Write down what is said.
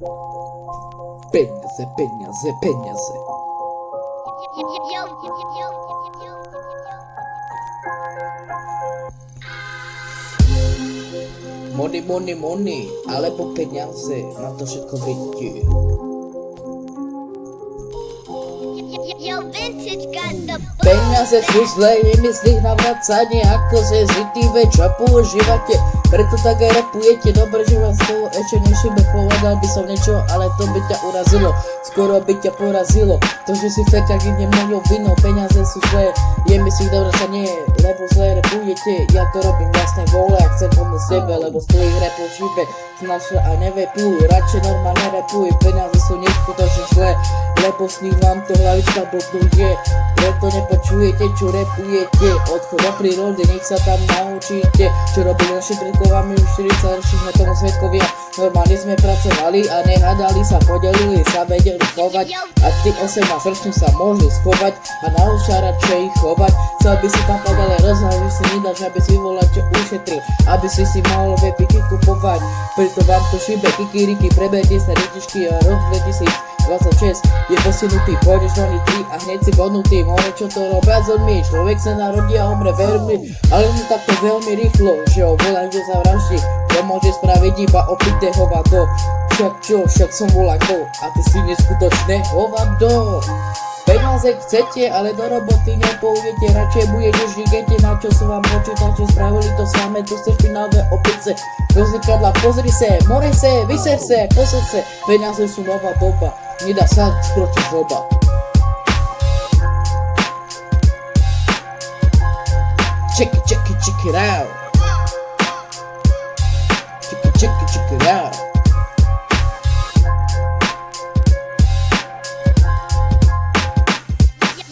Peniaze, peniaze, peniaze. Money, money, money, alebo peniaze, na to všetko vidí. Peniaze sú zlé, nemyslí na vracanie, ako ze zitíve, čo používate. Preto tak aj rapujete, dobre, že vás toho ešte nešime. Povedal by som niečo, ale to by ťa urazilo. Skoro by ťa porazilo. To, že si feťak ide mojou vinou. Peniaze sú zlé, je mi si dobre sa nie, lebo zlé rapujete. Ja to robím vlastne vole a chcem pomôcť sebe, lebo z tvojich rapov šibe snažia a nevepuj. Radšej normálne rapuj, peniaze sú neskutočne zlé, lebo s nich vám to hlavička blbnuje. Preto nepočujete, čo rapujete. Odchod do prírody, nech sa tam naučíte. Čo robili naši predkovami už 40 ročí, sme tomu svedkovia. Normálne sme pracovali a nehádali sa, podelili sa, vedeli chovať. A tí 18 roční sa môžu schovať a naučia radšej ich chovať. Chcel by si tam ale rozhľad, že si nedáš, aby si volať čo ušetril, aby si si mohol vepiky kupovať. Preto vám to šibe, kikiriky, preberte sa detičky a rok 2026 je posunutý, pôjdeš do nitry a hneď si bodnutý. More čo to robia z odmi, človek sa narodí a umre veľmi, ale nie takto veľmi rýchlo, že ho voláš, že sa vraždí. To môže spraviť iba opité hovado. Však čo, však som volako a ty si neskutočné hovado. Peniaze chcete, ale do roboty nepôjdete, radšej budete žigete, na čo sú vám počítače spravili to samé, tu ste špinavé opice. Do zrkadla pozri se, more se, vyser se, posed se, peniaze sú nová doba, nedá sa skročiť zloba. Check it out. Check it out.